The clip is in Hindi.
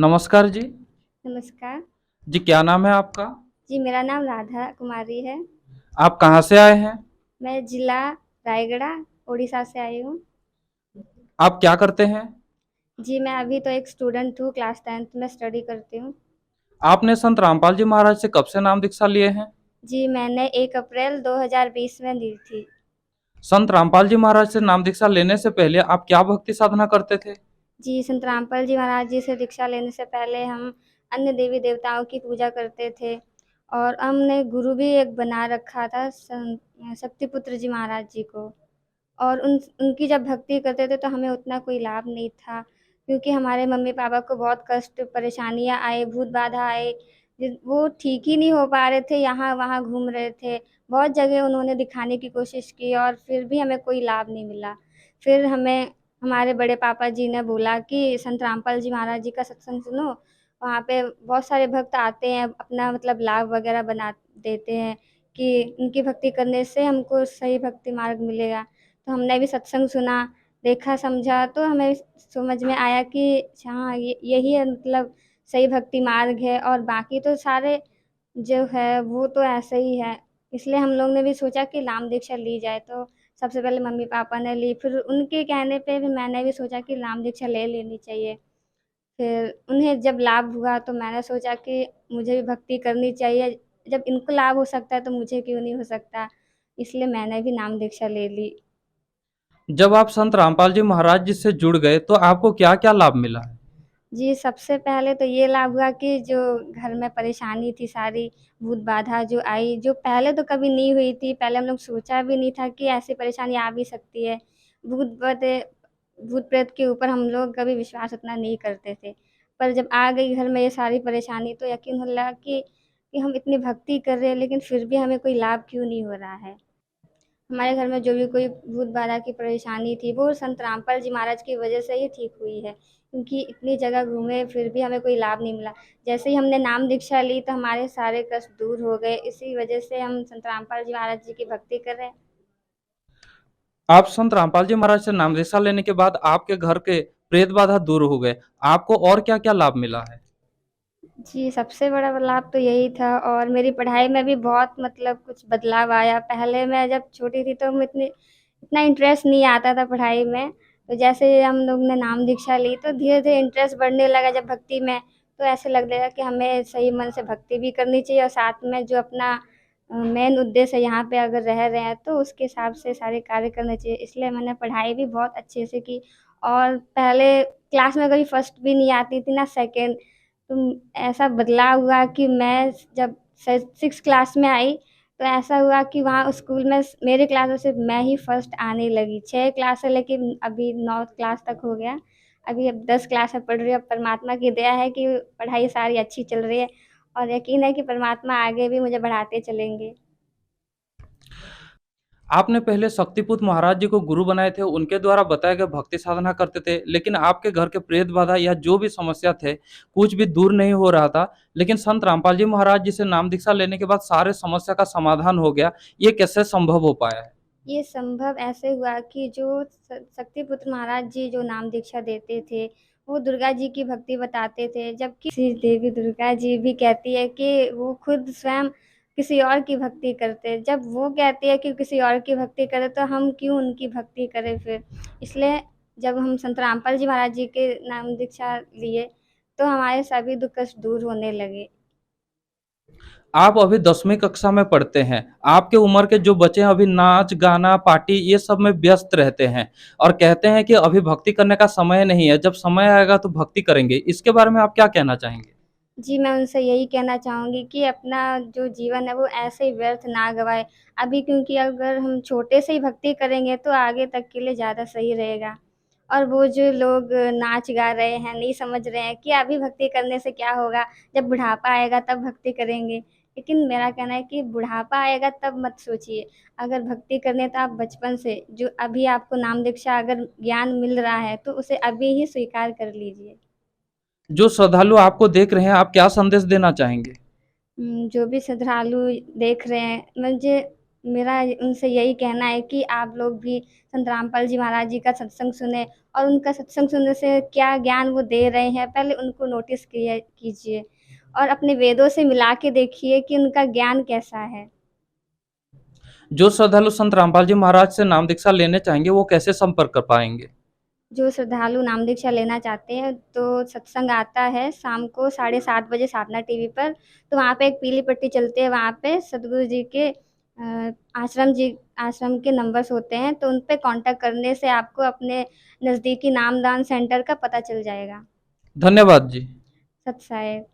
नमस्कार जी। नमस्कार। जी, क्या नाम है आपका? जी, मेरा नाम राधा कुमारी है। आप कहाँ से आए हैं? मैं जिला रायगढ़, उड़ीसा से आई हूँ। आप क्या करते हैं? जी, मैं अभी तो एक स्टूडेंट हूँ, क्लास 10th में स्टडी करती हूँ। आपने संत रामपाल जी महाराज से कब से नाम दीक्षा लिए हैं? जी, मैंने 1 अप्रैल 2020 में ली थी। संत रामपाल जी महाराज से नाम दीक्षा लेने से पहले आप क्या भक्ति साधना करते थे? जी, संत रामपाल जी महाराज जी से दीक्षा लेने से पहले हम अन्य देवी-देवताओं की पूजा करते थे और हमने गुरु भी एक बना रखा था शक्तिपुत्र जी महाराज जी को। और उनकी जब भक्ति करते थे तो हमें उतना कोई लाभ नहीं था, क्योंकि हमारे मम्मी-पापा को बहुत कष्ट, परेशानियाँ आए, भूत बाधा आए, वो ठीक ही नहीं हो पा रहे थे, यहाँ-वहाँ घूम रहे थे। बहुत जगह उन्होंने दिखाने की कोशिश की और फिर भी हमें कोई लाभ नहीं मिला। फिर हमें हमारे बड़े पापा जी ने बोला कि संत रामपाल जी महाराज जी का सत्संग सुनो, वहाँ पे बहुत सारे भक्त आते हैं, अपना मतलब लाभ वगैरह बना देते हैं कि उनकी भक्ति करने से हमको सही भक्ति मार्ग मिलेगा। तो हमने भी सत्संग सुना, देखा, समझा तो हमें समझ में आया कि अच्छा हाँ, ये यही है मतलब सही भक्ति मार्ग है और बाकी तो सारे जो है वो तो ऐसे ही है। इसलिए हम लोग ने भी सोचा कि नाम दीक्षा ली जाए, तो सबसे पहले मम्मी-पापा ने ली, फिर उनके कहने पे फिर मैंने भी सोचा कि नाम दीक्षा ले लेनी चाहिए। फिर उन्हें जब लाभ हुआ तो मैंने सोचा कि मुझे भी भक्ति करनी चाहिए, जब इनको लाभ हो सकता है तो मुझे क्यों नहीं हो सकता? इसलिए मैंने भी नाम दीक्षा ले ली। जब आप संत रामपाल जी महाराज जी से जुड़ गए तो आपको क्या-क्या लाभ मिला है? जी, सबसे पहले तो ये लाभ हुआ कि जो घर में परेशानी थी सारी, भूत बाधा जो आई, जो पहले तो कभी नहीं हुई थी, पहले हम लोग सोचा भी नहीं था कि ऐसी परेशानी आ भी सकती है। भूत-प्रेत भूत-प्रेत के ऊपर हम लोग कभी विश्वास उतना नहीं करते थे। पर जब आ गई घर में ये सारी परेशानी तो यकीन होने लगा कि हम इतनी भक्ति कर रहे हैं लेकिन फिर भी हमें कोई लाभ क्यों नहीं हो रहा है। हमारे घर में जो भी कोई भूत बाधा की परेशानी थी, वो संत रामपाल जी महाराज की वजह से ही ठीक हुई है। क्योंकि इतनी जगह घूमे फिर भी हमें कोई लाभ नहीं मिला। जैसे ही हमने नाम दीक्षा ली तो हमारे सारे कष्ट दूर हो गए। इसी वजह से हम संत रामपाल जी महाराज जी की भक्ति कर रहे हैं। आप संत रामपाल जी महाराज से नाम दीक्षा लेने के बाद आपके घर के प्रेत बाधा दूर हो गए। आपको और क्या-क्या लाभ मिला है? जी, सबसे बड़ा लाभ तो यही था और मेरी पढ़ाई में भी बहुत मतलब कुछ बदलाव आया। पहले मैं जब छोटी थी तो इतना इंटरेस्ट नहीं आता था पढ़ाई में। तो जैसे ही हम लोग ने नाम दीक्षा ली तो धीरे-धीरे इंटरेस्ट बढ़ने लगा जब भक्ति में, तो ऐसे लगने लगा कि हमें सही मन से भक्ति भी करनी चाहिए और साथ में जो अपना मेन उद्देश्य है यहाँ पे अगर रह रहे हैं तो उसके हिसाब से सारे कार्य करने चाहिए। इसलिए मैंने पढ़ाई भी बहुत अच्छे से की और पहले क्लास में कभी फर्स्ट भी नहीं आती थी ना सेकंड। ऐसा बदलाव हुआ कि मैं जब 6th क्लास में आई, तो ऐसा हुआ कि वहाँ स्कूल में मेरे क्लास में सिर्फ़ मैं ही फर्स्ट आने लगी। 6 क्लास से लेके अभी 9th क्लास तक हो गया। अभी अब 10 क्लास में पढ़ रही हूँ। अब परमात्मा की दया है कि पढ़ाई सारी अच्छी चल रही है और यकीन है कि परमात्मा आगे भी मुझे बढ़ाते चलेंगे। आपने पहले शक्तिपुत्र महाराज जी को गुरु बनाए थे, उनके द्वारा बताए गए भक्ति साधना करते थे, लेकिन आपके घर के प्रेत बाधा या जो भी समस्या थे, कुछ भी दूर नहीं हो रहा था। लेकिन संत रामपाल जी महाराज जी से नाम दीक्षा लेने के बाद सारे समस्या का समाधान हो गया। ये कैसे संभव हो पाया है? ये संभव ऐसे हुआ कि जो शक्तिपुत्र महाराज जी जो नाम दीक्षा देते थे, वो दुर्गा जी की भक्ति बताते थे, जबकि श्री देवी दुर्गा जी भी कहती है कि वो खुद स्वयं किसी और की भक्ति करते हैं। जब वो कहती है कि किसी और की भक्ति करें, तो हम क्यों उनकी भक्ति करें फिर? इसलिए जब हम संत रामपाल जी महाराज जी के नाम दीक्षा लिए, तो हमारे सभी दुःख कष्ट दूर होने लगे। आप अभी 10वीं कक्षा में पढ़ते हैं। आपके उम्र के जो बच्चे हैं अभी नाच, गाना, पार्टी ये सब में व्यस्त रहते हैं और कहते हैं कि अभी भक्ति करने का समय नहीं है, जब समय आएगा तो भक्ति करेंगे। इसके बारे में आप क्या कहना चाहेंगे? जी, मैं उनसे यही कहना चाहूँगी कि अपना जो जीवन है वो ऐसे ही व्यर्थ ना गँवाएँ। अभी क्योंकि अगर हम छोटे से ही भक्ति करेंगे तो आगे तक के लिए ज़्यादा सही रहेगा। और वो जो लोग नाच गा रहे हैं, नहीं समझ रहे हैं कि अभी भक्ति करने से क्या होगा, जब बुढ़ापा आएगा तब भक्ति करेंगे। लेकिन मेरा कहना है कि बुढ़ापा आएगा तब मत सोचिए, अगर भक्ति करनी है तो आप बचपन से जो अभी आपको नाम दीक्षा अगर ज्ञान मिल रहा है तो उसे अभी ही स्वीकार कर लीजिए। जो श्रद्धालु आपको देख रहे हैं, आप क्या संदेश देना चाहेंगे? जो भी श्रद्धालु देख रहे हैं मुझे मेरा उनसे यही कहना है कि आप लोग भी संत रामपाल जी महाराज जी का सत्संग सुनें और उनका सत्संग सुनने से क्या ज्ञान वो दे रहे हैं, पहले उनको नोटिस किया कीजिए और अपने वेदों से मिला के देखिए कि उनका ज्ञान कैसा है। जो श्रद्धालु संत रामपाल जी महाराज से नाम दीक्षा लेने चाहेंगे, वो कैसे संपर्क कर पाएँगे? जो श्रद्धालु नाम दीक्षा लेना चाहते हैं, तो सत्संग आता है शाम को 7:30 बजे साधना टीवी पर, तो वहाँ पे एक पीली पट्टी चलती है, वहाँ पे सद्गुरु जी के आश्रम के नंबर्स होते हैं, तो उन पे कॉन्टैक्ट करने से आपको अपने नज़दीकी नामदान सेंटर का पता चल जाएगा। धन्यवाद जी। सत साहेब।